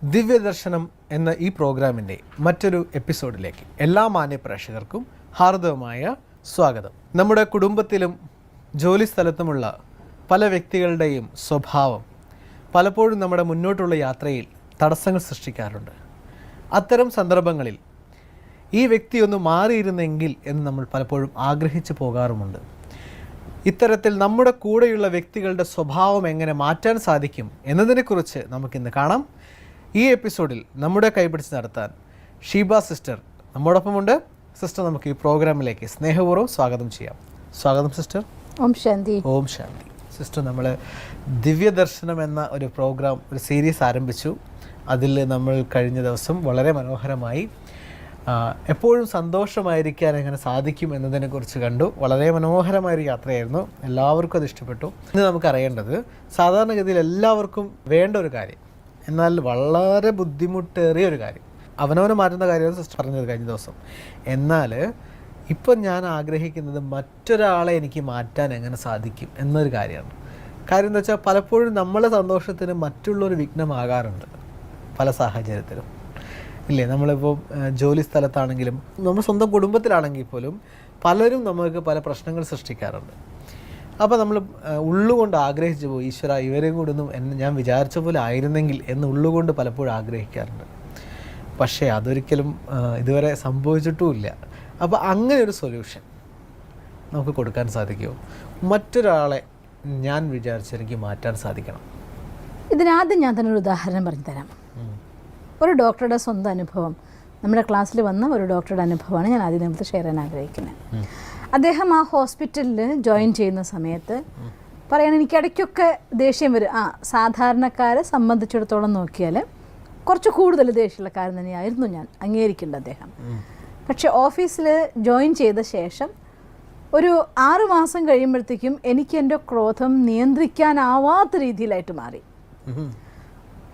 ദിവ്യദർശനം എന്ന ഈ പ്രോഗ്രാമിൻ്റെ മറ്റൊരു എപ്പിസോഡിലേക്ക് എല്ലാ മാന്യ പ്രേക്ഷകർക്കും ഹാർദവമായ സ്വാഗതം. നമ്മുടെ കുടുംബത്തിലും ജോലി സ്ഥലത്തുമുള്ള പല വ്യക്തികളുടെയും സ്വഭാവം പലപ്പോഴും നമ്മുടെ മുന്നോട്ടുള്ള യാത്രയിൽ തടസ്സങ്ങൾ സൃഷ്ടിക്കാറുണ്ട്. അത്തരം സന്ദർഭങ്ങളിൽ ഈ വ്യക്തി ഒന്ന് മാറിയിരുന്നെങ്കിൽ എന്ന് നമ്മൾ പലപ്പോഴും ആഗ്രഹിച്ചു പോകാറുമുണ്ട്. ഇത്തരത്തിൽ നമ്മുടെ കൂടെയുള്ള വ്യക്തികളുടെ സ്വഭാവം എങ്ങനെ മാറ്റാൻ സാധിക്കും എന്നതിനെക്കുറിച്ച് നമുക്കിന്ന് കാണാം. ഈ എപ്പിസോഡിൽ നമ്മുടെ കൈപിടിച്ച് നടത്താൻ ഷീബ സിസ്റ്റർ നമ്മോടൊപ്പമുണ്ട്. സിസ്റ്റർ, നമുക്ക് ഈ പ്രോഗ്രാമിലേക്ക് സ്നേഹപൂർവ്വം സ്വാഗതം ചെയ്യാം. സ്വാഗതം സിസ്റ്റർ. ഓം ശാന്തി. ഓം ശാന്തി. സിസ്റ്റർ, നമ്മൾ ദിവ്യദർശനം എന്ന ഒരു പ്രോഗ്രാം, ഒരു സീരീസ് ആരംഭിച്ചു. അതിൽ നമ്മൾ കഴിഞ്ഞ ദിവസം വളരെ മനോഹരമായി എപ്പോഴും സന്തോഷമായിരിക്കാൻ എങ്ങനെ സാധിക്കും എന്നതിനെക്കുറിച്ച് കണ്ടു. വളരെ മനോഹരമായൊരു യാത്രയായിരുന്നു. എല്ലാവർക്കും അത് ഇഷ്ടപ്പെട്ടു. ഇന്ന് നമുക്കറിയേണ്ടത് സാധാരണഗതിയിൽ എല്ലാവർക്കും വേണ്ട ഒരു കാര്യം, എന്നാൽ വളരെ ബുദ്ധിമുട്ടേറിയ ഒരു കാര്യം, അവനവനെ മാറ്റുന്ന കാര്യമാണ് സിസ്റ്റർ പറഞ്ഞത് കഴിഞ്ഞ ദിവസം. എന്നാൽ ഇപ്പം ഞാൻ ആഗ്രഹിക്കുന്നത് മറ്റൊരാളെ എനിക്ക് മാറ്റാൻ എങ്ങനെ സാധിക്കും എന്നൊരു കാര്യമാണ്. കാര്യം എന്താ വെച്ചാൽ പലപ്പോഴും നമ്മളെ സന്തോഷത്തിന് മറ്റുള്ളൊരു വിഘ്നമാകാറുണ്ട് പല സാഹചര്യത്തിലും, ഇല്ലേ? നമ്മളിപ്പോൾ ജോലി സ്ഥലത്താണെങ്കിലും നമ്മൾ സ്വന്തം കുടുംബത്തിലാണെങ്കിൽ പോലും പലരും നമുക്ക് പല പ്രശ്നങ്ങൾ സൃഷ്ടിക്കാറുണ്ട്. അപ്പോൾ നമ്മൾ ഉള്ളുകൊണ്ട് ആഗ്രഹിച്ചു പോയി, ഈശ്വര ഇവരെയും കൂടെ ഒന്നും ഞാൻ വിചാരിച്ച പോലെ ആയിരുന്നെങ്കിൽ എന്ന് ഉള്ളുകൊണ്ട് പലപ്പോഴും ആഗ്രഹിക്കാറുണ്ട്. പക്ഷേ അതൊരിക്കലും ഇതുവരെ സംഭവിച്ചിട്ടുമില്ല. അപ്പോൾ അങ്ങനെ ഒരു സൊല്യൂഷൻ നമുക്ക് കൊടുക്കാൻ സാധിക്കുമോ? മറ്റൊരാളെ ഞാൻ വിചാരിച്ചെനിക്ക് മാറ്റാൻ സാധിക്കണം. ഇതിനാദ്യം ഞാൻ തന്നെ ഒരു ഉദാഹരണം പറഞ്ഞു തരാം. ഒരു ഡോക്ടറുടെ സ്വന്തം അനുഭവം, നമ്മുടെ ക്ലാസ്സിൽ വന്ന ഒരു ഡോക്ടറുടെ അനുഭവമാണ് ഞാൻ ആദ്യം നമുക്ക് ഷെയർ ചെയ്യാൻ ആഗ്രഹിക്കുന്നത്. അദ്ദേഹം ആ ഹോസ്പിറ്റലിൽ ജോയിൻ ചെയ്യുന്ന സമയത്ത് പറയണം, എനിക്ക് ഇടയ്ക്കൊക്കെ ദേഷ്യം വരും. സാധാരണക്കാരെ സംബന്ധിച്ചിടത്തോളം നോക്കിയാൽ കുറച്ച് കൂടുതൽ ദേഷ്യമുള്ള കാര്യം തന്നെയായിരുന്നു ഞാൻ, അംഗീകരിക്കേണ്ട അദ്ദേഹം. പക്ഷെ ഓഫീസിൽ ജോയിൻ ചെയ്ത ശേഷം ഒരു 6 മാസം കഴിയുമ്പോഴത്തേക്കും എനിക്ക് എൻ്റെ ക്രോധം നിയന്ത്രിക്കാനാവാത്ത രീതിയിലായിട്ട് മാറി.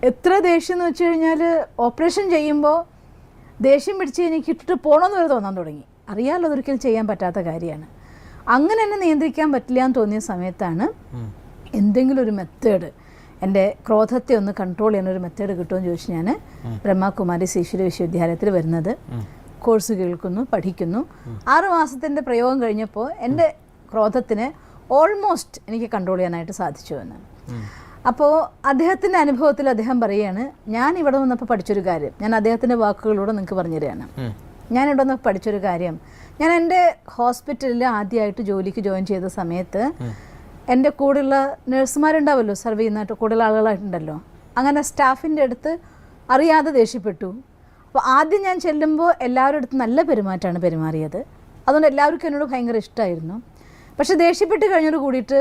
എത്ര ദേഷ്യം എന്ന് വെച്ച് കഴിഞ്ഞാൽ ഓപ്പറേഷൻ ചെയ്യുമ്പോൾ ദേഷ്യം പിടിച്ച് എനിക്ക് ഇട്ടിട്ട് പോകണമെന്ന് വരെ തോന്നാൻ തുടങ്ങി. അറിയാമല്ലോ, അതൊരിക്കലും ചെയ്യാൻ പറ്റാത്ത കാര്യമാണ്. അങ്ങനെ എന്നെ നിയന്ത്രിക്കാൻ പറ്റില്ല എന്ന് തോന്നിയ സമയത്താണ് എന്തെങ്കിലും ഒരു മെത്തേഡ്, എൻ്റെ ക്രോധത്തെ ഒന്ന് കൺട്രോൾ ചെയ്യാനൊരു മെത്തേഡ് കിട്ടുമെന്ന് ചോദിച്ച് ഞാൻ ബ്രഹ്മകുമാരി ഈശ്വര വിശ്വവിദ്യാലയത്തിൽ വരുന്നത്, കോഴ്സ് കേൾക്കുന്നു, പഠിക്കുന്നു. 6 മാസത്തിൻ്റെ പ്രയോഗം കഴിഞ്ഞപ്പോൾ എൻ്റെ ക്രോധത്തിന് ഓൾമോസ്റ്റ് എനിക്ക് കൺട്രോൾ ചെയ്യാനായിട്ട് സാധിച്ചു എന്ന്. അപ്പോൾ അദ്ദേഹത്തിൻ്റെ അനുഭവത്തിൽ അദ്ദേഹം പറയുകയാണ്, ഞാൻ ഇവിടെ വന്നപ്പോൾ പഠിച്ചൊരു കാര്യം, ഞാൻ അദ്ദേഹത്തിൻ്റെ വാക്കുകളിലൂടെ നിങ്ങൾക്ക് പറഞ്ഞു തരികയാണ്. ഞാൻ ഇവിടെ നിന്ന് പഠിച്ചൊരു കാര്യം, ഞാൻ എൻ്റെ ഹോസ്പിറ്റലിൽ ആദ്യമായിട്ട് ജോലിക്ക് ജോയിൻ ചെയ്ത സമയത്ത് എൻ്റെ കൂടെയുള്ള നഴ്സുമാരുണ്ടാവുമല്ലോ, സർവ് ചെയ്യുന്നതായിട്ട് കൂടുതൽ ആളുകളായിട്ടുണ്ടല്ലോ, അങ്ങനെ സ്റ്റാഫിൻ്റെ അടുത്ത് അറിയാതെ ദേഷ്യപ്പെട്ടു. അപ്പോൾ ആദ്യം ഞാൻ ചെല്ലുമ്പോൾ എല്ലാവരുടെ അടുത്ത് നല്ല പെരുമാറ്റമാണ് പെരുമാറിയത്. അതുകൊണ്ട് എല്ലാവർക്കും എന്നോട് ഭയങ്കര ഇഷ്ടമായിരുന്നു. പക്ഷെ ദേഷ്യപ്പെട്ട് കഴിഞ്ഞോട് കൂടിയിട്ട്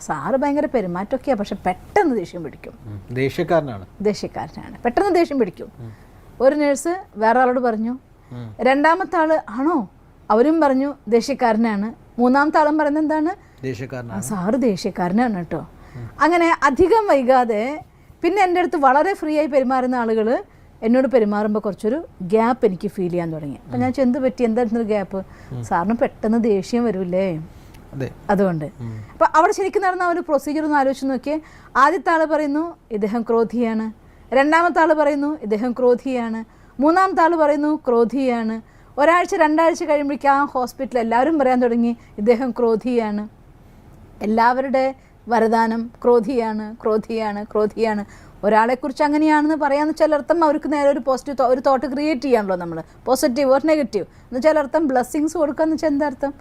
സാറ് ഭയങ്കര പെരുമാറ്റമൊക്കെയാണ്, പക്ഷെ പെട്ടെന്ന് ദേഷ്യം പിടിക്കും. ദേഷ്യക്കാരനാണ്, പെട്ടെന്ന് ദേഷ്യം പിടിക്കും. ഒരു നേഴ്സ് വേറെ ആളോട് പറഞ്ഞു, രണ്ടാമത്തെ ആള് ആണോ, അവരും പറഞ്ഞു ദേഷ്യക്കാരനാണ്. മൂന്നാമത്തെ ആളും പറയുന്നത് എന്താണ്, സാറ് ദേഷ്യക്കാരനാണ് കേട്ടോ. അങ്ങനെ അധികം വൈകാതെ പിന്നെ എൻ്റെ അടുത്ത് വളരെ ഫ്രീ ആയി പെരുമാറുന്ന ആളുകൾ എന്നോട് പെരുമാറുമ്പോൾ കുറച്ചൊരു ഗ്യാപ്പ് എനിക്ക് ഫീൽ ചെയ്യാൻ തുടങ്ങി. അപ്പം ഞാൻ എന്ത് പറ്റി, എന്തായിരുന്നു ഗ്യാപ്പ്? സാറിന് പെട്ടെന്ന് ദേഷ്യം വരില്ലേ, അതുകൊണ്ട്. അപ്പം അവിടെ ശരിക്കും നടന്ന ഒരു പ്രൊസീജിയർ ഒന്ന് ആലോചിച്ച് നോക്കിയേ. ആദ്യത്തെ ആൾ പറയുന്നു ഇദ്ദേഹം ക്രോധിയാണ്, രണ്ടാമത്തെ ആൾ പറയുന്നു ഇദ്ദേഹം ക്രോധിയാണ്, മൂന്നാമത്തെ ആൾ പറയുന്നു ക്രോധിയാണ്. ഒരാഴ്ച 2 ആഴ്ച കഴിയുമ്പോഴേക്കും ആ ഹോസ്പിറ്റലിൽ എല്ലാവരും പറയാൻ തുടങ്ങി ഇദ്ദേഹം ക്രോധിയാണ്. എല്ലാവരുടെ വരദാനം ക്രോധിയാണ്, ക്രോധിയാണ്, ക്രോധിയാണ്. ഒരാളെക്കുറിച്ച് അങ്ങനെയാണെന്ന് പറയാമെന്ന് വെച്ചാൽ അർത്ഥം അവർക്ക് നേരെ ഒരു പോസിറ്റീവ് ഒരു തോട്ട് ക്രിയേറ്റ് ചെയ്യാണല്ലോ നമ്മൾ, പോസിറ്റീവ് ഓർ നെഗറ്റീവ് എന്ന് വെച്ചാൽ അർത്ഥം ബ്ലെസ്സിങ്സ് കൊടുക്കാന്ന് വെച്ചാൽ എന്താ അർത്ഥം,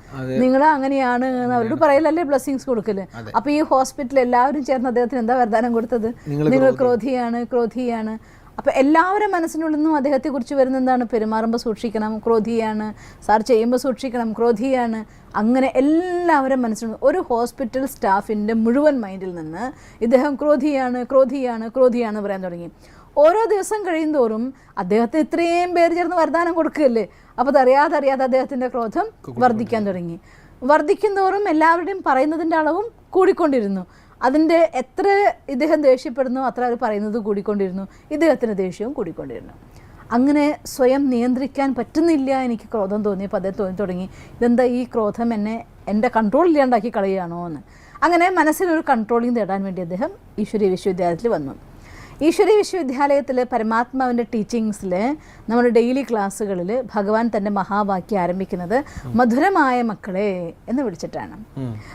നിങ്ങൾ അങ്ങനെയാണ് എന്ന് അവരോട് പറയലല്ലേ ബ്ലെസ്സിങ്സ് കൊടുക്കല്. അപ്പോൾ ഈ ഹോസ്പിറ്റലിൽ എല്ലാവരും ചേർന്ന് അദ്ദേഹത്തിന് എന്താ വരദാനം കൊടുത്തത്, നിങ്ങൾ ക്രോധിയാണ്, ക്രോധിയാണ്. അപ്പോൾ എല്ലാവരും മനസ്സിനുള്ളിൽ നിന്നും അദ്ദേഹത്തെക്കുറിച്ച് വരുന്ന എന്താണ്, പെരുമാറുമ്പോൾ സൂക്ഷിക്കണം, ക്രോധിയാണ്, സാർ ചെയ്യുമ്പോൾ സൂക്ഷിക്കണം, ക്രോധിയാണ്. അങ്ങനെ എല്ലാവരും മനസ്സിൽ ഒരു ഹോസ്പിറ്റൽ സ്റ്റാഫിൻ്റെ മുഴുവൻ മൈൻഡിൽ നിന്ന് ഇദ്ദേഹം ക്രോധിയാണ്, ക്രോധിയാണ്, ക്രോധിയാണ് പറയാൻ തുടങ്ങി. ഓരോ ദിവസം കഴിയും തോറും അദ്ദേഹത്തിന് ഇത്രയും പേര് ചേർന്ന് വരദാനം കൊടുക്കുകയല്ലേ, അപ്പോൾ അതറിയാതെ അദ്ദേഹത്തിൻ്റെ ക്രോധം വർദ്ധിക്കാൻ തുടങ്ങി. വർദ്ധിക്കും തോറും എല്ലാവരുടെയും പറയുന്നതിൻ്റെ അളവും കൂടിക്കൊണ്ടിരുന്നു. അതിൻ്റെ എത്ര ഇദ്ദേഹം ദേഷ്യപ്പെടുന്നു അത്ര അവർ പറയുന്നത് കൂടിക്കൊണ്ടിരുന്നു, ഇദ്ദേഹത്തിൻ്റെ ദേഷ്യവും കൂടിക്കൊണ്ടിരുന്നു. അങ്ങനെ സ്വയം നിയന്ത്രിക്കാൻ പറ്റുന്നില്ല എനിക്ക് ക്രോധം തോന്നിയപ്പോൾ അദ്ദേഹം തോന്നി തുടങ്ങി, ഇതെന്താ ഈ ക്രോധം എൻ്റെ കൺട്രോൾ ഇല്ലാണ്ടാക്കി കളയുകയാണോ എന്ന്. അങ്ങനെ മനസ്സിലൊരു കൺട്രോളിങ് നേടാൻ വേണ്ടി അദ്ദേഹം ഈശ്വരീയ വിശ്വവിദ്യാലയത്തിൽ വന്നു. ഈശ്വരീയ വിശ്വവിദ്യാലയത്തിൽ പരമാത്മാവിൻ്റെ ടീച്ചിങ്സിൽ നമ്മുടെ ഡെയിലി ക്ലാസ്സുകളിൽ ഭഗവാൻ തൻ്റെ മഹാവാക്യം ആരംഭിക്കുന്നത് മധുരമായ മക്കളെ എന്ന് വിളിച്ചിട്ടാണ്.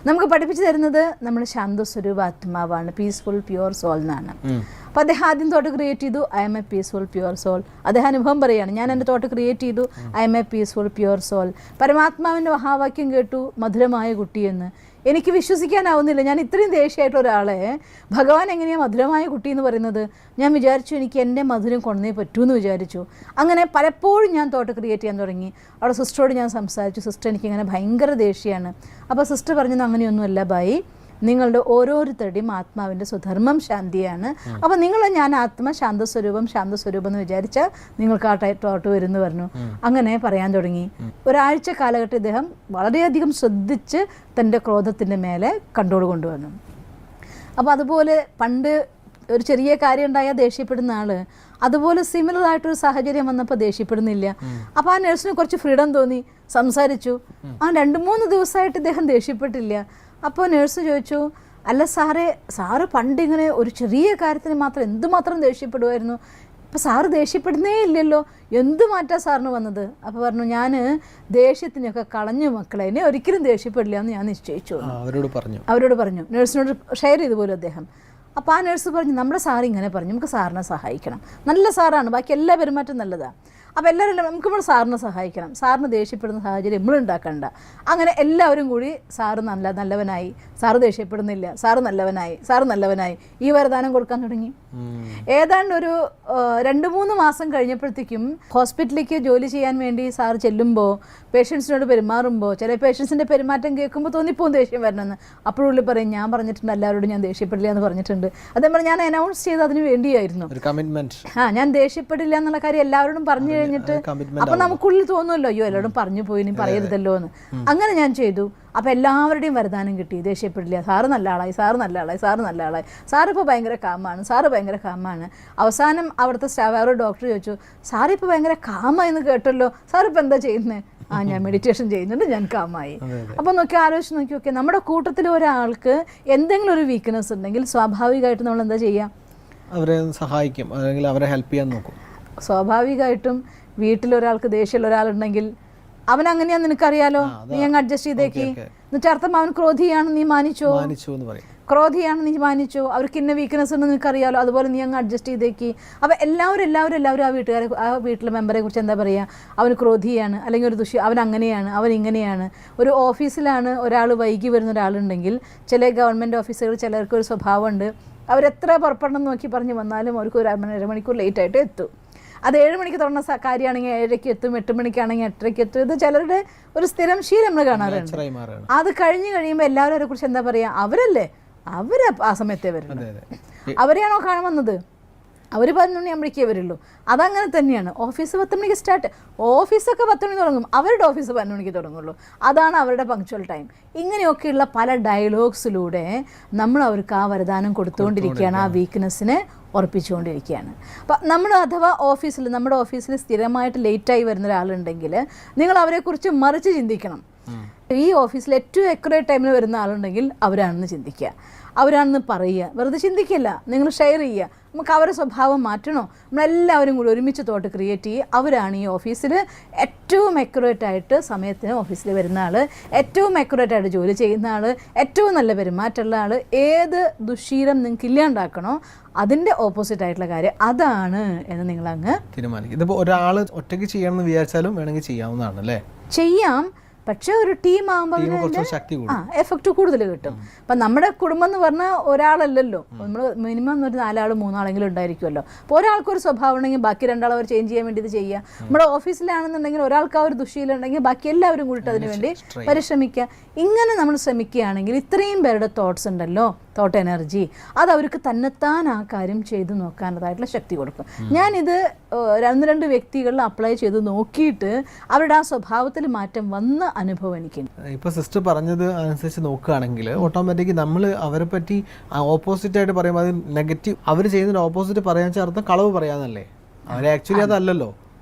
നമുക്ക് പഠിപ്പിച്ചു തരുന്നത് നമ്മുടെ ശാന്തസ്വരൂപ ആത്മാവാണ്, പീസ്ഫുൾ പ്യുവർ സോൾ എന്നാണ്. അപ്പോൾ അദ്ദേഹം ആദ്യം തോട്ട് ക്രിയേറ്റ് ചെയ്തു, I am a peaceful pure soul. അദ്ദേഹം അനുഭവം പറയുകയാണ്, ഞാൻ എൻ്റെ തോട്ട് ക്രിയേറ്റ് ചെയ്തു, I am a peaceful pure soul. പരമാത്മാവിൻ്റെ മഹാവാക്യം കേട്ടു, മധുരമായ കുട്ടിയെന്ന്. എനിക്ക് വിശ്വസിക്കാനാവുന്നില്ല, ഞാൻ ഇത്രയും ദേഷ്യമായിട്ട് ഒരാളെ ഭഗവാൻ എങ്ങനെയാണ് മധുരമായ കുട്ടി എന്ന് പറയുന്നത്. ഞാൻ വിചാരിച്ചു എനിക്ക് എൻ്റെ മധുരം കൊണ്ടേ പറ്റൂ എന്ന് വിചാരിച്ചു. അങ്ങനെ പലപ്പോഴും ഞാൻ തോട്ട് ക്രിയേറ്റ് ചെയ്യാൻ തുടങ്ങി. അവിടെ സിസ്റ്ററോട് ഞാൻ സംസാരിച്ചു, സിസ്റ്റർ എനിക്കിങ്ങനെ ഭയങ്കര ദേഷ്യമാണ്. അപ്പോൾ സിസ്റ്റർ പറഞ്ഞത് അങ്ങനെയൊന്നുമല്ല ബായി, നിങ്ങളുടെ ഓരോരുത്തരുടെയും ആത്മാവിൻ്റെ സ്വധർമ്മം ശാന്തിയാണ്. അപ്പോൾ നിങ്ങൾ ഞാൻ ആത്മ ശാന്തസ്വരൂപം എന്ന് വിചാരിച്ചാൽ നിങ്ങൾക്ക് ആ തോട്ട് വരുമെന്ന് പറഞ്ഞു. അങ്ങനെ പറയാൻ തുടങ്ങി. ഒരാഴ്ച കാലഘട്ടം ഇദ്ദേഹം വളരെയധികം ശ്രദ്ധിച്ച് തൻ്റെ ക്രോധത്തിൻ്റെ മേലെ കൺട്രോൾ കൊണ്ടുവന്നു. അപ്പോൾ അതുപോലെ പണ്ട് ഒരു ചെറിയ കാര്യം ഉണ്ടായാൽ ദേഷ്യപ്പെടുന്ന ആള് അതുപോലെ സിമിലർ ആയിട്ടൊരു സാഹചര്യം വന്നപ്പോൾ ദേഷ്യപ്പെടുന്നില്ല. അപ്പോൾ ആ നഴ്സിന് കുറച്ച് ഫ്രീഡം തോന്നി, സംസാരിച്ചു. ആ 2-3 ദിവസമായിട്ട് ഇദ്ദേഹം ദേഷ്യപ്പെട്ടില്ല. അപ്പോൾ നേഴ്സ് ചോദിച്ചു, അല്ല സാറ് പണ്ടിങ്ങനെ ഒരു ചെറിയ കാര്യത്തിന് മാത്രം എന്തുമാത്രം ദേഷ്യപ്പെടുമായിരുന്നു, ഇപ്പോൾ സാറ് ദേഷ്യപ്പെടുന്നേ ഇല്ലല്ലോ, എന്ത് മാറ്റാ സാറിന് വന്നത്? അപ്പോൾ പറഞ്ഞു, ഞാൻ ദേഷ്യത്തിനൊക്കെ കളഞ്ഞു മക്കളെ, എന്നെ ഒരിക്കലും ദേഷ്യപ്പെടില്ല എന്ന് ഞാൻ നിശ്ചയിച്ചു. അവരോട് പറഞ്ഞു, നേഴ്സിനോട് ഷെയർ ചെയ്തു പോലും അദ്ദേഹം. അപ്പോൾ ആ നേഴ്സ് പറഞ്ഞു, നമ്മുടെ സാറ് ഇങ്ങനെ പറഞ്ഞു, നമുക്ക് സാറിനെ സഹായിക്കണം, നല്ല സാറാണ്, ബാക്കി എല്ലാ പെരുമാറ്റം നല്ലതാണ്, അപ്പോൾ എല്ലാവരും നമുക്ക് നമ്മൾ സാറിനെ സഹായിക്കണം, സാറിന് ദേഷ്യപ്പെടുന്ന സാഹചര്യം നമ്മൾ ഉണ്ടാക്കണ്ട. അങ്ങനെ എല്ലാവരും കൂടി സാറ് നല്ലവനായി, സാറ് ദേഷ്യപ്പെടുന്നില്ല, സാറ് നല്ലവനായി ഈ വരദാനം കൊടുക്കാൻ തുടങ്ങി. ഏതാണ്ട് ഒരു 2-3 മാസം കഴിഞ്ഞപ്പോഴത്തേക്കും ഹോസ്പിറ്റലിലേക്ക് ജോലി ചെയ്യാൻ വേണ്ടി സാറ് ചെല്ലുമ്പോൾ പേഷ്യൻസിനോട് പെരുമാറുമ്പോൾ ചില പേഷ്യൻസിൻ്റെ പെരുമാറ്റം കേൾക്കുമ്പോൾ തോന്നിപ്പോവും ദേഷ്യം വരണമെന്ന്. അപ്പോഴുള്ളിൽ പറയും, ഞാൻ പറഞ്ഞിട്ടുണ്ട് എല്ലാവരോടും ഞാൻ ദേഷ്യപ്പെടില്ല എന്ന് പറഞ്ഞിട്ടുണ്ട്. അതേപോലെ ഞാൻ അനൗൺസ് ചെയ്ത് അതിന് വേണ്ടിയായിരുന്നു, ഞാൻ ദേഷ്യപ്പെടില്ല എന്നുള്ള കാര്യം എല്ലാവരോടും പറഞ്ഞു കഴിഞ്ഞിട്ട്. അപ്പൊ നമുക്കുള്ളിൽ തോന്നുമല്ലോ, അയ്യോ എല്ലാവരും പറഞ്ഞു പോയി, ഇനി പറയരുതല്ലോ എന്ന്. അങ്ങനെ ഞാൻ ചെയ്തു. അപ്പോൾ എല്ലാവരുടെയും വരദാനം കിട്ടി, ദേഷ്യപ്പെടില്ല, സാറ് നല്ല ആളായി, സാറിപ്പോൾ ഭയങ്കര കാമാണ്. അവസാനം അവിടുത്തെ സ്റ്റാഫ് ഒരു ഡോക്ടർ ചോദിച്ചു, സാറിപ്പോൾ ഭയങ്കര കാമെന്ന് കേട്ടല്ലോ, സാറിപ്പോൾ എന്താ ചെയ്യുന്നത്? ഞാൻ മെഡിറ്റേഷൻ ചെയ്യുന്നുണ്ട്, ഞാൻ കാമായി. അപ്പോൾ ആലോചിച്ച് നോക്കി, നമ്മുടെ കൂട്ടത്തിൽ ഒരാൾക്ക് എന്തെങ്കിലും ഒരു വീക്ക്നെസ് ഉണ്ടെങ്കിൽ സ്വാഭാവികമായിട്ടും നമ്മൾ എന്താ ചെയ്യുക? അവരെ സഹായിക്കും, അല്ലെങ്കിൽ അവരെ ഹെൽപ്പ് ചെയ്യാൻ നോക്കും. സ്വാഭാവികമായിട്ടും വീട്ടിലൊരാൾക്ക് ദേഷ്യമുള്ള ഒരാളുണ്ടെങ്കിൽ അവൻ അങ്ങനെയാന്ന് നിനക്കറിയാലോ, നീ അങ്ങ് അഡ്ജസ്റ്റ് ചെയ്തേക്ക്. എന്നുവെച്ചാൽ അർത്ഥം അവൻ ക്രോധിയാണ്, നീ മാനിച്ചോ, അവർക്ക് ഇന്ന വീക്ക്നെസ് ഉണ്ടെന്ന് നിനക്കറിയാലോ, അതുപോലെ നീ അങ്ങ് അഡ്ജസ്റ്റ് ചെയ്തേക്ക്. അപ്പോൾ എല്ലാവരും ആ വീട്ടിലെ മെമ്പറെ കുറിച്ച് എന്താ പറയുക, അവൻ ക്രോധിയാണ്, അല്ലെങ്കിൽ ഒരു അവൻ അങ്ങനെയാണ്, അവൻ ഇങ്ങനെയാണ്. ഒരു ഓഫീസിലാണ് ഒരാൾ വൈകി വരുന്ന ഒരാളുണ്ടെങ്കിൽ, ചില ഗവൺമെൻറ് ഓഫീസുകൾ ചിലർക്ക് ഒരു സ്വഭാവമുണ്ട്, അവരെത്ര പുറപ്പെടണം നോക്കി പറഞ്ഞ് വന്നാലും അവർക്ക് ഒരു 1.5 മണിക്കൂർ ലേറ്റായിട്ട് എത്തും. അത് 7 മണിക്ക് തുടങ്ങുന്ന കാര്യമാണെങ്കിൽ 7:00 എത്തും, 8 മണിക്കാണെങ്കിൽ 8:30 എത്തും. ഇത് ചിലരുടെ ഒരു സ്ഥിരം ശീലം നമ്മൾ കാണാറുണ്ട്. അത് കഴിഞ്ഞ് കഴിയുമ്പോൾ എല്ലാവരും അവരെ കുറിച്ച് എന്താ പറയുക, അവരല്ലേ, അവര് ആ സമയത്തേ വരുള്ളൂ, അവരെയാണോ കാണാൻ വന്നത്? അവർ 11 മണിയാകുമ്പോഴേക്കേ വരുള്ളൂ. അതങ്ങനെ തന്നെയാണ്. ഓഫീസ് 10 മണിക്ക് സ്റ്റാർട്ട്, ഓഫീസൊക്കെ 10 മണി തുടങ്ങും, അവരുടെ ഓഫീസ് 11 മണിക്ക് തുടങ്ങുള്ളൂ. അതാണ് അവരുടെ പങ്ക്ച്വൽ ടൈം. ഇങ്ങനെയൊക്കെയുള്ള പല ഡയലോഗ്സിലൂടെ നമ്മൾ അവർക്ക് ആ വരദാനം കൊടുത്തുകൊണ്ടിരിക്കുകയാണ്, ആ വീക്ക്നെസ്സിനെ ഉറപ്പിച്ചുകൊണ്ടിരിക്കുകയാണ്. അപ്പം നമ്മുടെ ഓഫീസിൽ സ്ഥിരമായിട്ട് ലേറ്റായി വരുന്ന ഒരാളുണ്ടെങ്കിൽ നിങ്ങൾ അവരെക്കുറിച്ച് മറിച്ച് ചിന്തിക്കണം. ഈ ഓഫീസിൽ ഏറ്റവും അക്യുറേറ്റ് ടൈമിൽ വരുന്ന ആളുണ്ടെങ്കിൽ അവരാണെന്ന് ചിന്തിക്കുക, അവരാണെന്ന് പറയുക, വെറുതെ ചിന്തിക്കില്ല, നിങ്ങൾ ഷെയർ ചെയ്യുക. നമുക്ക് അവരുടെ സ്വഭാവം മാറ്റണോ, നമ്മളെല്ലാവരും കൂടി ഒരുമിച്ച് തോട്ട് ക്രിയേറ്റ് ചെയ്യുക. അവരാണ് ഈ ഓഫീസിൽ ഏറ്റവും അക്യുറേറ്റ് ആയിട്ട് സമയത്തിന് ഓഫീസിൽ വരുന്ന ആൾ, ഏറ്റവും അക്യുറേറ്റ് ആയിട്ട് ജോലി ചെയ്യുന്ന ആൾ, ഏറ്റവും നല്ല പെരുമാറ്റമുള്ള ആൾ. ഏത് ദുശ്ശീലം നിങ്ങൾക്ക് ഇല്ലാണ്ടാക്കണോ അതിൻ്റെ ഓപ്പോസിറ്റ് ആയിട്ടുള്ള കാര്യം അതാണ് എന്ന് നിങ്ങളങ്ങ് തീരുമാനിക്കും. ഇതിപ്പോൾ ഒരാൾ ഒറ്റയ്ക്ക് ചെയ്യണമെന്ന് വിചാരിച്ചാലും വേണമെങ്കിൽ ചെയ്യാവുന്നതാണ് അല്ലേ? ചെയ്യാം, പക്ഷേ ഒരു ടീം ആകുമ്പോൾ എഫക്റ്റ് കൂടുതൽ കിട്ടും. അപ്പം നമ്മുടെ കുടുംബം എന്ന് പറഞ്ഞാൽ ഒരാളല്ലല്ലോ, നമ്മൾ മിനിമം ഒരു 4 ആൾ 3 ആളെങ്കിലും ഉണ്ടായിരിക്കുമല്ലോ. അപ്പോൾ ഒരാൾക്കൊരു സ്വഭാവം ഉണ്ടെങ്കിൽ ബാക്കി 2 ആൾ അവർ ചേഞ്ച് ചെയ്യാൻ വേണ്ടി ഇത് ചെയ്യുക. നമ്മുടെ ഓഫീസിലാണെന്നുണ്ടെങ്കിൽ ഒരാൾക്ക് ആ ഒരു ദുശ്ശീലം ഉണ്ടെങ്കിൽ ബാക്കി എല്ലാവരും കൂടിയിട്ട് അതിന് വേണ്ടി പരിശ്രമിക്കുക. ഇങ്ങനെ നമ്മൾ ശ്രമിക്കുകയാണെങ്കിൽ ഇത്രയും പേരുടെ തോട്ട്സ് ഉണ്ടല്ലോ, തോട്ട് എനർജി, അത് അവർക്ക് തന്നെത്താൻ ആ കാര്യം ചെയ്ത് നോക്കാനതായിട്ടുള്ള ശക്തി കൊടുക്കും. ഞാനിത് 1-2 വ്യക്തികളിൽ അപ്ലൈ ചെയ്ത് നോക്കിയിട്ട് അവരുടെ ആ സ്വഭാവത്തിൽ മാറ്റം വന്ന അനുഭവം എനിക്കുണ്ട്. ഇപ്പോൾ സിസ്റ്റർ പറഞ്ഞത് അനുസരിച്ച് നോക്കുകയാണെങ്കിൽ ഓട്ടോമാറ്റിക് നമ്മൾ അവരെ പറ്റി ഓപ്പോസിറ്റ് ആയിട്ട് പറയുമ്പോൾ അത് നെഗറ്റീവ്, അവർ ചെയ്യുന്നതിന് ഓപ്പോസിറ്റ് പറയാൻ ചേർത്ത് കളവ് പറയാന്നല്ലേ? അവരെ ആക്ച്വലി അതല്ലല്ലോ.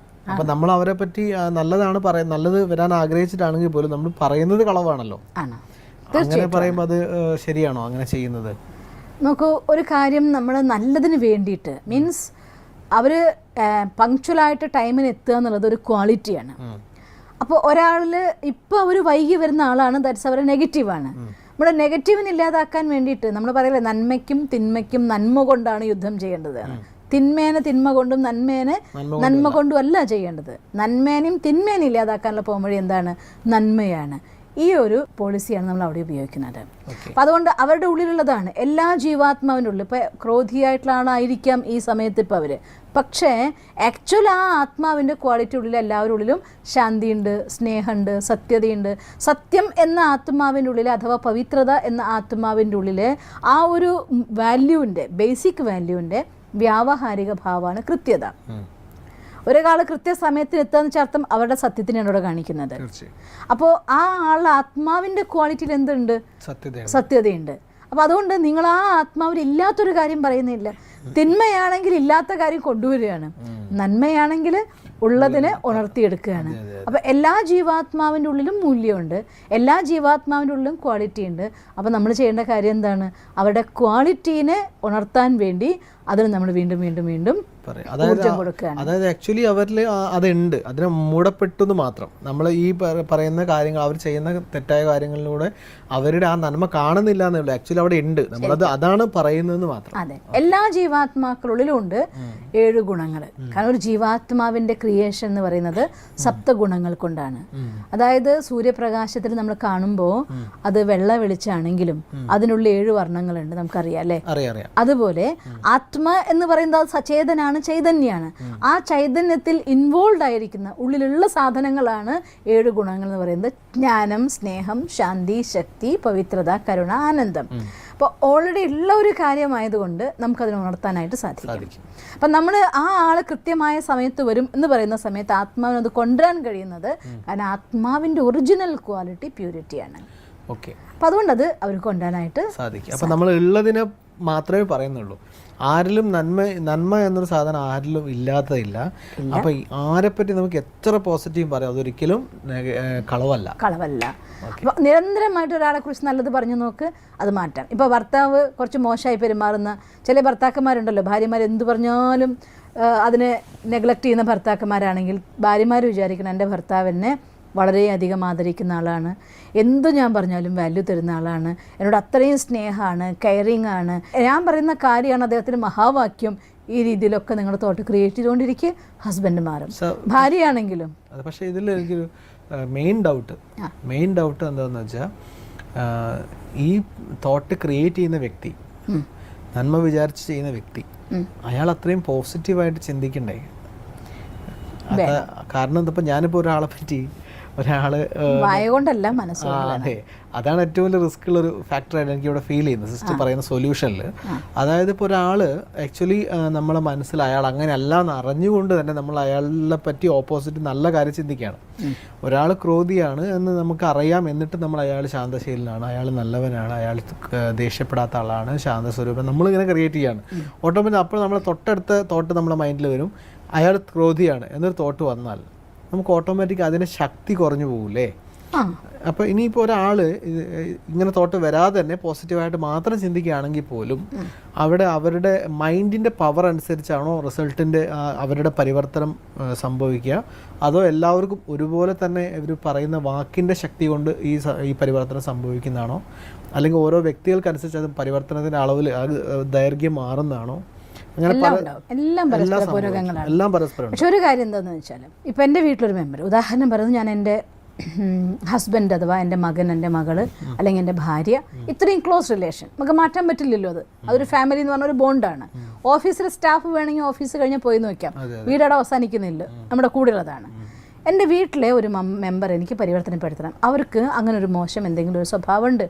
അപ്പം നമ്മൾ അവരെ പറ്റി നല്ലതാണ് നല്ലത് വരാൻ ആഗ്രഹിച്ചിട്ടാണെങ്കിൽ പോലും നമ്മൾ പറയുന്നത് കളവാണല്ലോ. അങ്ങനെ പറയുമ്പോൾ അത് ശരിയാണോ അങ്ങനെ ചെയ്യുന്നത്? നോക്കൂ, ഒരു കാര്യം നമ്മൾ നല്ലതിന് വേണ്ടിയിട്ട് മീൻസ് അവർ പങ്ക്ച്വലായിട്ട് ടൈമിന് എത്തുക എന്നുള്ളത് ഒരു ക്വാളിറ്റിയാണ്. അപ്പോൾ ഒരാളിൽ ഇപ്പോൾ അവർ വൈകി വരുന്ന ആളാണ്, ദാറ്റ്സ് അവർ നെഗറ്റീവാണ്. നമ്മുടെ നെഗറ്റീവിനെ ഇല്ലാതാക്കാൻ വേണ്ടിയിട്ട് നമ്മൾ പറയില്ലേ, നന്മയ്ക്കും തിന്മയ്ക്കും നന്മ കൊണ്ടാണ് യുദ്ധം ചെയ്യേണ്ടത്. തിന്മേനെ തിന്മ കൊണ്ടും നന്മേനെ നന്മ കൊണ്ടും അല്ല ചെയ്യേണ്ടത്. നന്മേനെയും തിന്മേനെയും ഇല്ലാതാക്കാനുള്ള പോംവഴി എന്താണ്? നന്മയാണ്. ഈ ഒരു പോളിസിയാണ് നമ്മൾ അവിടെ ഉപയോഗിക്കുന്നത്. അപ്പം അതുകൊണ്ട് അവരുടെ ഉള്ളിലുള്ളതാണ് എല്ലാ ജീവാത്മാവിൻ്റെ ഉള്ളിൽ. ഇപ്പോൾ ക്രോധിയായിട്ടുള്ള ആളായിരിക്കാം ഈ സമയത്ത് ഇപ്പോൾ അവർ, പക്ഷേ ആക്ച്വൽ ആ ആത്മാവിൻ്റെ ക്വാളിറ്റി ഉള്ളിൽ എല്ലാവരുടെ ഉള്ളിലും ശാന്തിയുണ്ട്, സ്നേഹമുണ്ട്, സത്യതയുണ്ട്. സത്യം എന്ന ആത്മാവിൻ്റെ ഉള്ളിൽ അഥവാ പവിത്രത എന്ന ആത്മാവിൻ്റെ ഉള്ളിൽ ആ ഒരു വാല്യൂവിൻ്റെ, ബേസിക് വാല്യൂവിൻ്റെ വ്യാവഹാരിക ഭാവമാണ് കൃത്യത. ഒരാൾ കൃത്യസമയത്തിന് എത്തുകയെന്ന് വെച്ചാൽ അർത്ഥം അവരുടെ സത്യത്തിനാണ് ഇവിടെ കാണിക്കുന്നത്. അപ്പോൾ ആ ആളുടെ ആത്മാവിൻ്റെ ക്വാളിറ്റിയിൽ എന്തുണ്ട്? സത്യതയുണ്ട്. അപ്പോൾ അതുകൊണ്ട് നിങ്ങൾ ആ ആത്മാവിൽ ഇല്ലാത്തൊരു കാര്യം പറയുന്നില്ല. തിന്മയാണെങ്കിൽ ഇല്ലാത്ത കാര്യം കൊണ്ടുവരികയാണ്, നന്മയാണെങ്കിൽ ഉള്ളതിനെ ഉണർത്തിയെടുക്കുകയാണ്. അപ്പോൾ എല്ലാ ജീവാത്മാവിൻ്റെ ഉള്ളിലും മൂല്യമുണ്ട്, എല്ലാ ജീവാത്മാവിൻ്റെ ഉള്ളിലും ക്വാളിറ്റി ഉണ്ട്. അപ്പോൾ നമ്മൾ ചെയ്യേണ്ട കാര്യം എന്താണ്? അവരുടെ ക്വാളിറ്റീനെ ഉണർത്താൻ വേണ്ടി അതിന് നമ്മൾ വീണ്ടും വീണ്ടും വീണ്ടും ഊർജ്ജം കൊടുക്കുകയാണ്. അതായത് ആക്ച്വലി അവരിൽ അതുണ്ട്, അതിനെ മൂടപ്പെട്ടെന്ന് മാത്രം. നമ്മൾ ഈ പറയുന്ന കാര്യങ്ങൾ, അവർ ചെയ്യുന്ന തെറ്റായ കാര്യങ്ങളിലൂടെ അവരുടെ ആ നന്മ കാണുന്നില്ല എന്നുള്ളൂ. ആക്ച്വലി അവിടെ ഉണ്ട്, നമ്മളത് അതാണ് പറയുന്നതെന്ന് മാത്രം. അതെ, എല്ലാ ജീവാത്മാക്കളുള്ളിലും ഉണ്ട് 7 ഗുണങ്ങൾ. കാരണം ഒരു ജീവാത്മാവിന്റെ ക്രിയേഷൻ എന്ന് പറയുന്നത് 7 ഗുണങ്ങൾ കൊണ്ടാണ്. അതായത് സൂര്യപ്രകാശത്തിൽ നമ്മൾ കാണുമ്പോൾ അത് വെള്ള വെളിച്ചാണെങ്കിലും അതിനുള്ള 7 വർണ്ണങ്ങളുണ്ട്, നമുക്കറിയാം അല്ലേ? അതുപോലെ ആത്മ എന്ന് പറയുന്നത് സചേതനാണ്, ചൈതന്യാണ്. ആ ചൈതന്യത്തിൽ ഇൻവോൾവ് ആയിരിക്കുന്ന ഉള്ളിലുള്ള സാധനങ്ങളാണ് 7 ഗുണങ്ങൾ എന്ന് പറയുന്നത്. ജ്ഞാനം, സ്നേഹം, ശാന്തി, ശക്തി, പവിത്രത, കരുണ, ആനന്ദം. അപ്പോൾ ഓൾറെഡി ഉള്ള ഒരു കാര്യമായതുകൊണ്ട് നമുക്കതിനെ ഉണർത്താനായിട്ട് സാധിക്കും. അപ്പം നമ്മൾ ആ ആൾ കൃത്യമായ സമയത്ത് വരും എന്ന് പറയുന്ന സമയത്ത് ആത്മാവിന് അത് കൊണ്ടുവരാൻ കഴിയുന്നത് കാരണം ആത്മാവിൻ്റെ ഒറിജിനൽ ക്വാളിറ്റി പ്യൂരിറ്റിയാണ്. ഓക്കെ, അപ്പം അതുകൊണ്ട് അത് അവർക്ക് കൊണ്ടുവരാനായിട്ട് സാധിക്കും. അപ്പം നമ്മൾ ഉള്ളതിനെ മാത്രമേ പറയുന്നുള്ളൂ. ആരിലും നന്മ എന്നൊരു സാധനം ആരിലും ഇല്ലാത്തതില്ല. അപ്പൊ ആരെപ്പറ്റി നമുക്ക് എത്ര പോസിറ്റീവ് പറയാം, അതൊരിക്കലും കളവല്ല. അപ്പോൾ നിരന്തരമായിട്ട് ഒരാളെ കുറിച്ച് നല്ലത് പറഞ്ഞു നോക്ക്, അത് മാറ്റാം. ഇപ്പോൾ ഭർത്താവ് കുറച്ച് മോശമായി പെരുമാറുന്ന ചില ഭർത്താക്കന്മാരുണ്ടല്ലോ, ഭാര്യമാർ എന്ത് പറഞ്ഞാലും അതിനെ നെഗ്ലക്റ്റ് ചെയ്യുന്ന ഭർത്താക്കന്മാരാണെങ്കിൽ ഭാര്യമാർ വിചാരിക്കണം എൻ്റെ ഭർത്താവിനെ വളരെയധികം ആദരിക്കുന്ന ആളാണ്, എന്തു ഞാൻ പറഞ്ഞാലും വാല്യൂ തരുന്ന ആളാണ്, എന്നോട് അത്രയും സ്നേഹമാണ്, കെയറിങ് ആണ്, ഞാൻ പറയുന്ന കാര്യമാണ് അദ്ദേഹത്തിന് മഹാവാക്യം. ഈ രീതിയിലൊക്കെ നിങ്ങളുടെ തോട്ട് ക്രിയേറ്റ് ചെയ്തുകൊണ്ടിരിക്കുക, ഹസ്ബൻഡ് മാറും. ഭാര്യയാണെങ്കിലും. പക്ഷേ ഇതിൽ എനിക്കൊരു മെയിൻ ഡൗട്ട് എന്താണെന്ന് വെച്ചാൽ, ഈ തോട്ട് ക്രിയേറ്റ് ചെയ്യുന്ന വ്യക്തി, നന്മ വിചാരിച്ച് ചെയ്യുന്ന വ്യക്തി, അയാൾ അത്രയും പോസിറ്റീവായിട്ട് ചിന്തിക്കണ്ടേ? കാരണം ഇതിപ്പോൾ ഞാനിപ്പോൾ ഒരാളെ പറ്റി കൊണ്ടല്ല മനസ്സിലായി. അതെ, അതാണ് ഏറ്റവും വലിയ റിസ്ക് ഉള്ളൊരു ഫാക്ടറായിട്ട് എനിക്ക് ഇവിടെ ഫീൽ ചെയ്യുന്നത് സിസ്റ്റർ പറയുന്ന സൊല്യൂഷനിൽ. അതായത് ഇപ്പോൾ ഒരാൾ ആക്ച്വലി നമ്മളെ മനസ്സിൽ അയാൾ അങ്ങനെ അല്ല എന്ന് അറിഞ്ഞുകൊണ്ട് തന്നെ നമ്മൾ അയാളെ പറ്റി ഓപ്പോസിറ്റ് നല്ല കാര്യം ചിന്തിക്കുകയാണ്. ഒരാൾ ക്രോധിയാണ് എന്ന് നമുക്ക് അറിയാം, എന്നിട്ട് നമ്മൾ അയാൾ ശാന്തശീലനാണ്, അയാൾ നല്ലവനാണ്, അയാൾ ദേഷ്യപ്പെടാത്ത ആളാണ്, ശാന്തസ്വരൂപം നമ്മളിങ്ങനെ ക്രിയേറ്റ് ചെയ്യാണ്. ഓട്ടോമാറ്റിക് അപ്പോൾ നമ്മൾ തൊട്ടടുത്ത തോട്ട് നമ്മുടെ മൈൻഡിൽ വരും, അയാൾ ക്രോധിയാണ് എന്നൊരു തോട്ട് വന്നാൽ നമുക്ക് ഓട്ടോമാറ്റിക് അതിൻ്റെ ശക്തി കുറഞ്ഞു പോകൂലേ? അപ്പോൾ ഇനിയിപ്പോൾ ഒരാൾ ഇങ്ങനെ തോട്ട് വരാതെ തന്നെ പോസിറ്റീവായിട്ട് മാത്രം ചിന്തിക്കുകയാണെങ്കിൽ പോലും അവിടെ അവരുടെ മൈൻഡിൻ്റെ പവർ അനുസരിച്ചാണോ റിസൾട്ടിൻ്റെ അവരുടെ പരിവർത്തനം സംഭവിക്കുക, അതോ എല്ലാവർക്കും ഒരുപോലെ തന്നെ ഇവർ പറയുന്ന വാക്കിൻ്റെ ശക്തി കൊണ്ട് ഈ പരിവർത്തനം സംഭവിക്കുന്നതാണോ, അല്ലെങ്കിൽ ഓരോ വ്യക്തികൾക്കനുസരിച്ച് അത് പരിവർത്തനത്തിൻ്റെ അളവിൽ അത് ദൈർഘ്യം മാറുന്നതാണോ? എല്ലാം പരസ്പരം. പക്ഷെ ഒരു കാര്യം എന്താണെന്ന് വെച്ചാൽ, ഇപ്പം എൻ്റെ വീട്ടിലൊരു മെമ്പർ, ഉദാഹരണം പറയുന്നത്, ഞാൻ എൻ്റെ ഹസ്ബൻഡ് അഥവാ എൻ്റെ മകൻ, എൻ്റെ മകള്, അല്ലെങ്കിൽ എൻ്റെ ഭാര്യ, ഇത്രയും ക്ലോസ് റിലേഷൻ നമുക്ക് മാറ്റാൻ പറ്റില്ലല്ലോ. അതൊരു ഫാമിലി എന്ന് പറഞ്ഞ ഒരു ബോണ്ടാണ്. ഓഫീസിലെ സ്റ്റാഫ് വേണമെങ്കിൽ ഓഫീസ് കഴിഞ്ഞാൽ പോയി നോക്കാം, വീടവിടെ അവസാനിക്കുന്നില്ല, നമ്മുടെ കൂടെയുള്ളതാണ്. എൻ്റെ വീട്ടിലെ ഒരു മെമ്പർ എനിക്ക് പരിവർത്തനപ്പെടുത്തണം. അവർക്ക് അങ്ങനെ ഒരു മോശം എന്തെങ്കിലും ഒരു സ്വഭാവമുണ്ട്,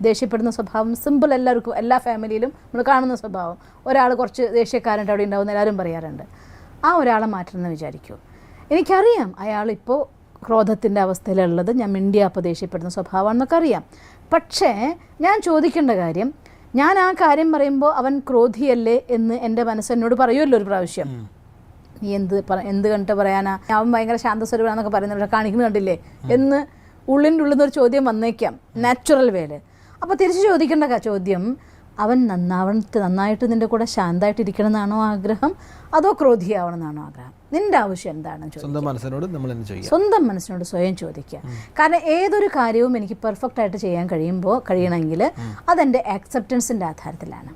ദേഷ്യപ്പെടുന്ന സ്വഭാവം, സിമ്പിൾ, എല്ലാവർക്കും എല്ലാ ഫാമിലിയിലും നമ്മൾ കാണുന്ന സ്വഭാവം. ഒരാൾ കുറച്ച് ദേഷ്യക്കാരൻ്റെ അവിടെ ഉണ്ടാവുന്ന എല്ലാവരും പറയാറുണ്ട്. ആ ഒരാളെ മാറ്റണമെന്ന് വിചാരിക്കൂ. എനിക്കറിയാം അയാളിപ്പോൾ ക്രോധത്തിൻ്റെ അവസ്ഥയിലുള്ളത്, ഞാൻ മിണ്ടിയ അപ്പോൾ ദേഷ്യപ്പെടുന്ന സ്വഭാവമാണെന്നൊക്കെ അറിയാം. പക്ഷേ ഞാൻ ചോദിക്കേണ്ട കാര്യം, ഞാൻ ആ കാര്യം പറയുമ്പോൾ അവൻ ക്രോധിയല്ലേ എന്ന് എൻ്റെ മനസ്സെന്നോട് പറയുമല്ലോ ഒരു പ്രാവശ്യം. നീ എന്ത് കണ്ടിട്ട് പറയാനാ, അവൻ ഭയങ്കര ശാന്തസ്വരൂപനാന്നൊക്കെ പറയുന്നത് കാണിക്കുന്നത് കണ്ടില്ലേ എന്ന് ഉള്ളിൻ്റെ ഉള്ളിൽ നിന്നൊരു ചോദ്യം വന്നേക്കാം, നാച്ചുറൽ വേല്. അപ്പോൾ തിരിച്ച് ചോദിക്കേണ്ട ചോദ്യം, അവൻ നന്നായിട്ട് നിൻ്റെ കൂടെ ശാന്തമായിട്ടിരിക്കണം എന്നാണോ ആഗ്രഹം, അതോ ക്രോധിയാവണം എന്നാണോ ആഗ്രഹം? നിൻ്റെ ആവശ്യം എന്താണെന്ന് ചോദിക്കുക. സ്വന്തം മനസ്സിനോട് സ്വയം ചോദിക്കുക. കാരണം ഏതൊരു കാര്യവും എനിക്ക് പെർഫെക്റ്റ് ആയിട്ട് ചെയ്യാൻ കഴിയണമെങ്കിൽ അതെൻ്റെ ആക്സെപ്റ്റൻസിൻ്റെ ആധാരത്തിലാണ്.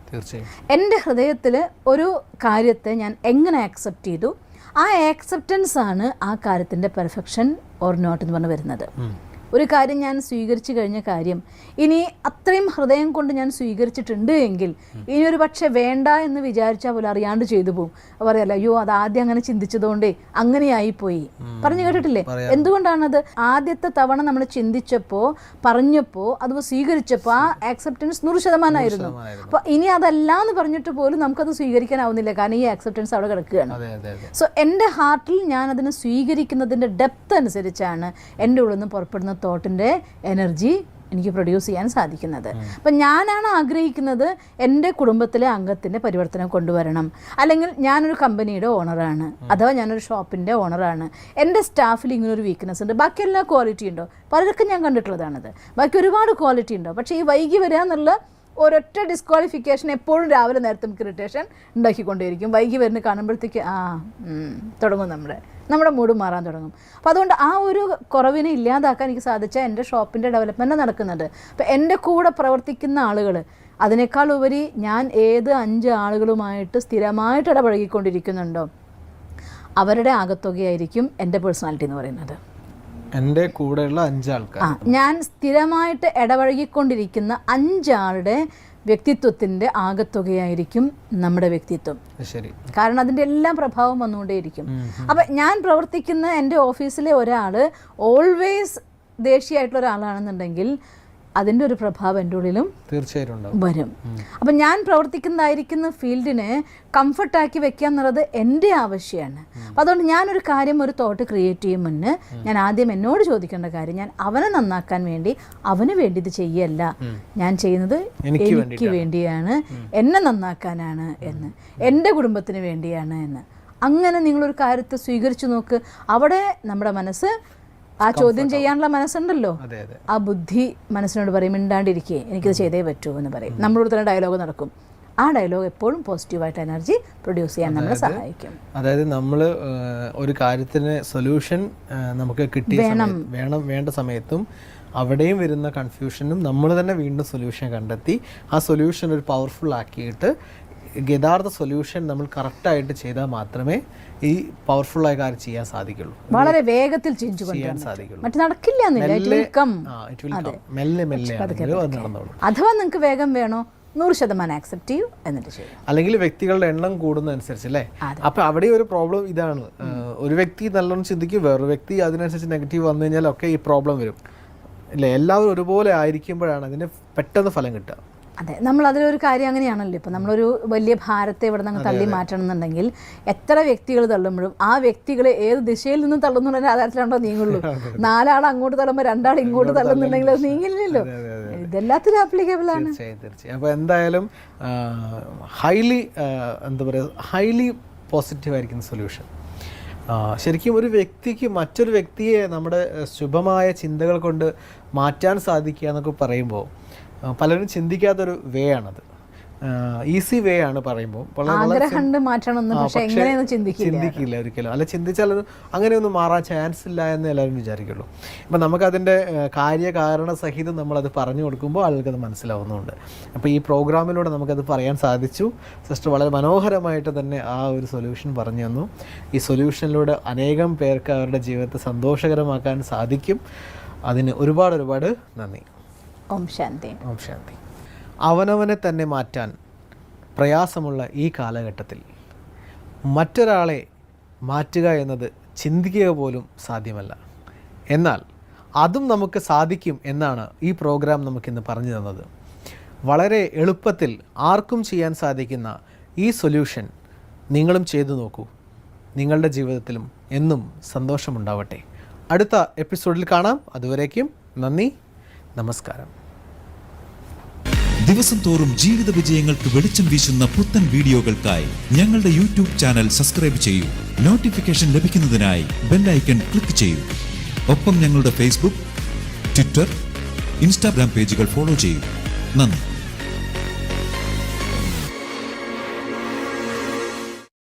എൻ്റെ ഹൃദയത്തിൽ ഒരു കാര്യത്തെ ഞാൻ എങ്ങനെ ആക്സെപ്റ്റ് ചെയ്തു, ആ ആക്സെപ്റ്റൻസ് ആണ് ആ കാര്യത്തിൻ്റെ പെർഫെക്ഷൻ ഓർ നോട്ട് എന്ന് പറഞ്ഞ് വരുന്നത്. ഒരു കാര്യം ഞാൻ സ്വീകരിച്ചു കഴിഞ്ഞ കാര്യം ഇനി അത്രയും ഹൃദയം കൊണ്ട് ഞാൻ സ്വീകരിച്ചിട്ടുണ്ട് എങ്കിൽ ഇനി ഒരു പക്ഷെ വേണ്ട എന്ന് വിചാരിച്ചാൽ പോലും അറിയാണ്ട് ചെയ്തു പോകും. പറയല്ല, അയ്യോ അത് ആദ്യം അങ്ങനെ ചിന്തിച്ചതുകൊണ്ടേ അങ്ങനെയായിപ്പോയി പറഞ്ഞു കേട്ടിട്ടില്ലേ? എന്തുകൊണ്ടാണത്? ആദ്യത്തെ തവണ നമ്മൾ ചിന്തിച്ചപ്പോൾ പറഞ്ഞപ്പോൾ അത് സ്വീകരിച്ചപ്പോൾ ആ ആക്സെപ്റ്റൻസ് 100% അപ്പോൾ ഇനി അതല്ല എന്ന് പറഞ്ഞിട്ട് പോലും നമുക്കത് സ്വീകരിക്കാനാവുന്നില്ല. കാരണം ഈ ആക്സെപ്റ്റൻസ് അവിടെ കിടക്കുകയാണ്. സോ എൻ്റെ ഹാർട്ടിൽ ഞാൻ അതിനെ സ്വീകരിക്കുന്നതിൻ്റെ ഡെപ്ത് അനുസരിച്ചാണ് എൻ്റെ ഉള്ളിൽ നിന്ന് പുറപ്പെടുന്ന തോട്ടിൻ്റെ എനർജി എനിക്ക് പ്രൊഡ്യൂസ് ചെയ്യാൻ സാധിക്കുന്നത്. അപ്പം ഞാനാണ് ആഗ്രഹിക്കുന്നത് എൻ്റെ കുടുംബത്തിലെ അംഗത്തിൻ്റെ പരിവർത്തനം കൊണ്ടുവരണം, അല്ലെങ്കിൽ ഞാനൊരു കമ്പനിയുടെ ഓണറാണ്, അഥവാ ഞാനൊരു ഷോപ്പിൻ്റെ ഓണറാണ്, എൻ്റെ സ്റ്റാഫിൽ ഇങ്ങനൊരു വീക്ക്നെസ് ഉണ്ട്, ബാക്കി എല്ലാ ക്വാളിറ്റി ഉണ്ടോ? പലർക്കും ഞാൻ കണ്ടിട്ടുള്ളതാണത്. ബാക്കി ഒരുപാട് ക്വാളിറ്റി ഉണ്ടോ, പക്ഷേ ഈ വൈകി വരിക എന്നുള്ള ഒരൊറ്റ ഡിസ്ക്വാളിഫിക്കേഷൻ എപ്പോഴും രാവിലെ നേരത്തെ നമുക്ക് ഇറിറ്റേഷൻ ഉണ്ടാക്കിക്കൊണ്ടേയിരിക്കും. വൈകി വരുന്ന കാണുമ്പോഴത്തേക്ക് തുടങ്ങും നമ്മുടെ മൂഡ് മാറാൻ തുടങ്ങും. അപ്പോൾ അതുകൊണ്ട് ആ ഒരു കുറവിനെ ഇല്ലാതാക്കാൻ എനിക്ക് സാധിച്ചാൽ എൻ്റെ ഷോപ്പിൻ്റെ ഡെവലപ്മെൻറ്റ് നടക്കുന്നുണ്ട്. അപ്പോൾ എൻ്റെ കൂടെ പ്രവർത്തിക്കുന്ന ആളുകൾ, അതിനേക്കാൾ ഉപരി ഞാൻ ഏത് 5 ആളുകളുമായിട്ട് സ്ഥിരമായിട്ട് ഇടപഴകിക്കൊണ്ടിരിക്കുന്നുണ്ടോ അവരുടെ ആകത്തുകയായിരിക്കും എൻ്റെ പേഴ്സണാലിറ്റി എന്ന് പറയുന്നത്. എൻ്റെ കൂടെയുള്ള 5 ആൾക്കാർ, ഞാൻ സ്ഥിരമായിട്ട് ഇടപഴകിക്കൊണ്ടിരിക്കുന്ന 5 ആളുടെ വ്യക്തിത്വത്തിൻ്റെ ആകത്തുകയായിരിക്കും നമ്മുടെ വ്യക്തിത്വം. ശരി. കാരണം അതിൻ്റെ എല്ലാം പ്രഭാവം വന്നുകൊണ്ടേയിരിക്കും. അപ്പം ഞാൻ പ്രവർത്തിക്കുന്ന എൻ്റെ ഓഫീസിലെ ഒരാൾ ഓൾവേസ് ദേഷ്യമായിട്ടുള്ള ഒരാളാണെന്നുണ്ടെങ്കിൽ അതിൻ്റെ ഒരു പ്രഭാവം എൻ്റെ ഉള്ളിലും തീർച്ചയായിട്ടും വരും. അപ്പം ഞാൻ പ്രവർത്തിക്കുന്നതായിരിക്കുന്ന ഫീൽഡിനെ കംഫർട്ടാക്കി വെക്കുക എന്നുള്ളത് എൻ്റെ ആവശ്യമാണ്. അപ്പം അതുകൊണ്ട് ഞാനൊരു കാര്യം, ഒരു തോട്ട് ക്രിയേറ്റ് ചെയ്യും മുന്നേ ഞാൻ ആദ്യം എന്നോട് ചോദിക്കേണ്ട കാര്യം, ഞാൻ അവനെ നന്നാക്കാൻ വേണ്ടി അവന് വേണ്ടി ഇത് ചെയ്യല്ല, ഞാൻ ചെയ്യുന്നത് എനിക്ക് വേണ്ടിയാണ്, എന്നെ നന്നാക്കാനാണ് എന്ന്, എൻ്റെ കുടുംബത്തിന് വേണ്ടിയാണ് എന്ന്. അങ്ങനെ നിങ്ങളൊരു കാര്യത്തെ സ്വീകരിച്ചു നോക്ക്. അവിടെ നമ്മുടെ മനസ്സ് ആ ചോദ്യം ചെയ്യാനുള്ള മനസ്സുണ്ടല്ലോ, ആ ബുദ്ധി മനസ്സിനോട് പറയും മിണ്ടാണ്ടിരിക്കേ, എനിക്കിത് ചെയ്തേ പറ്റൂ എന്ന് പറയും. നമ്മളോട് തന്നെ ഡയലോഗ് നടക്കും. ആ ഡയലോഗ് എപ്പോഴും പോസിറ്റീവായിട്ട് എനർജി പ്രൊഡ്യൂസ് ചെയ്യാൻ നമ്മളെ സഹായിക്കും. അതായത് നമ്മൾ ഒരു കാര്യത്തിന് സൊല്യൂഷൻ നമുക്ക് കിട്ടിയ വേണ്ട സമയത്തും അവിടെയും വരുന്ന കൺഫ്യൂഷനും നമ്മൾ തന്നെ വീണ്ടും സൊല്യൂഷൻ കണ്ടെത്തി ആ സൊല്യൂഷൻ ഒരു പവർഫുൾ ആക്കിയിട്ട് യഥാർത്ഥ സൊല്യൂഷൻ നമ്മൾ കറക്റ്റായിട്ട് ചെയ്താൽ മാത്രമേ ഈ പവർഫുള്ളായ കാര്യം ചെയ്യാൻ സാധിക്കുള്ളൂ. വളരെ വേഗത്തിൽ ചെയ്യാൻ സാധിക്കുള്ളൂ. മറ്റു നടക്കില്ല. അഥവാ നിങ്ങൾക്ക് വേഗം വേണോ 100% ആക്സെപ്റ്റ് ചെയ്യൂ, എന്നിട്ട് ചെയ്യും. അല്ലെങ്കിൽ വ്യക്തികളുടെ എണ്ണം കൂടുന്നതനുസരിച്ച് അല്ലേ? അപ്പൊ അവിടെ ഒരു പ്രോബ്ലം ഇതാണ്, ഒരു വ്യക്തി നല്ലോണം ചിന്തിക്കും, വേറൊരു വ്യക്തി അതിനനുസരിച്ച് നെഗറ്റീവ് വന്നു കഴിഞ്ഞാൽ ഒക്കെ ഈ പ്രോബ്ലം വരും ഇല്ലേ? എല്ലാവരും ഒരുപോലെ ആയിരിക്കുമ്പോഴാണ് അതിന് പെട്ടെന്ന് ഫലം കിട്ടുക. അതെ, നമ്മൾ അതിലൊരു കാര്യം അങ്ങനെയാണല്ലോ. ഇപ്പം നമ്മളൊരു വലിയ ഭാരത്തെ ഇവിടെ നിന്ന് തള്ളി മാറ്റണം എന്നുണ്ടെങ്കിൽ എത്ര വ്യക്തികൾ തള്ളുമ്പോഴും ആ വ്യക്തികളെ ഏത് ദിശയിൽ നിന്ന് തള്ളുന്നുള്ള ആധാരത്തിലാണോ നീങ്ങുള്ളൂ. 4 ആൾ അങ്ങോട്ട് തള്ളുമ്പോൾ 2 ആൾ ഇങ്ങോട്ട് തള്ളുന്നുണ്ടെങ്കിൽ അത് നീങ്ങില്ലല്ലോ. ഇതെല്ലാത്തിനും ആപ്ലിക്കബിൾ ആണ്. തീർച്ചയായും. അപ്പോൾ എന്തായാലും ഹൈലി പോസിറ്റീവ് ആയിരിക്കുന്ന സൊല്യൂഷൻ. ശരിക്കും ഒരു വ്യക്തിക്ക് മറ്റൊരു വ്യക്തിയെ നമ്മുടെ ശുഭമായ ചിന്തകൾ കൊണ്ട് മാറ്റാൻ സാധിക്കുക എന്നൊക്കെ പറയുമ്പോൾ പലരും ചിന്തിക്കാത്തൊരു വേ ആണത്. ഈസി വേ ആണ് പറയുമ്പോൾ ചിന്തിക്കില്ല ഒരിക്കലും. അല്ല ചിന്തിച്ചാൽ അങ്ങനെയൊന്നും മാറാൻ ചാൻസ് ഇല്ല എന്ന് എല്ലാവരും വിചാരിക്കുള്ളൂ. അപ്പം നമുക്കതിൻ്റെ കാര്യകാരണ സഹിതം നമ്മളത് പറഞ്ഞു കൊടുക്കുമ്പോൾ ആളുകൾക്കത് മനസ്സിലാവുന്നുണ്ട്. അപ്പോൾ ഈ പ്രോഗ്രാമിലൂടെ നമുക്കത് പറയാൻ സാധിച്ചു. സിസ്റ്റർ വളരെ മനോഹരമായിട്ട് തന്നെ ആ ഒരു സൊല്യൂഷൻ പറഞ്ഞു തന്നു. ഈ സൊല്യൂഷനിലൂടെ അനേകം പേർക്ക് അവരുടെ ജീവിതത്തെ സന്തോഷകരമാക്കാൻ സാധിക്കും. അതിന് ഒരുപാട് നന്ദി. ഓം ശാന്തി. ഓം ശാന്തി. അവനവനെ തന്നെ മാറ്റാൻ പ്രയാസമുള്ള ഈ കാലഘട്ടത്തിൽ മറ്റൊരാളെ മാറ്റുക എന്നത് ചിന്തിക്കുക പോലും സാധ്യമല്ല. എന്നാൽ അതും നമുക്ക് സാധിക്കും എന്നാണ് ഈ പ്രോഗ്രാം നമുക്കിന്ന് പറഞ്ഞു തന്നത്. വളരെ എളുപ്പത്തിൽ ആർക്കും ചെയ്യാൻ സാധിക്കുന്ന ഈ സൊല്യൂഷൻ നിങ്ങളും ചെയ്തു നോക്കൂ. നിങ്ങളുടെ ജീവിതത്തിലും എന്നും സന്തോഷമുണ്ടാവട്ടെ. അടുത്ത എപ്പിസോഡിൽ കാണാം. അതുവരേക്കും നന്ദി, നമസ്കാരം. ദിവസം തോറും ജീവിത വിജയങ്ങൾക്ക് വെളിച്ചം വീശുന്ന പുത്തൻ വീഡിയോകൾക്കായി ഞങ്ങളുടെ യൂട്യൂബ് ചാനൽ സബ്സ്ക്രൈബ് ചെയ്യൂ. നോട്ടിഫിക്കേഷൻ ലഭിക്കുന്നതിനായി ബെൽ ഐക്കൺ ക്ലിക്ക് ചെയ്യൂ. ഒപ്പം ഞങ്ങളുടെ ഫേസ്ബുക്ക്, ട്വിറ്റർ, ഇൻസ്റ്റാഗ്രാം പേജുകൾ ഫോളോ ചെയ്യൂ. നന്ദി.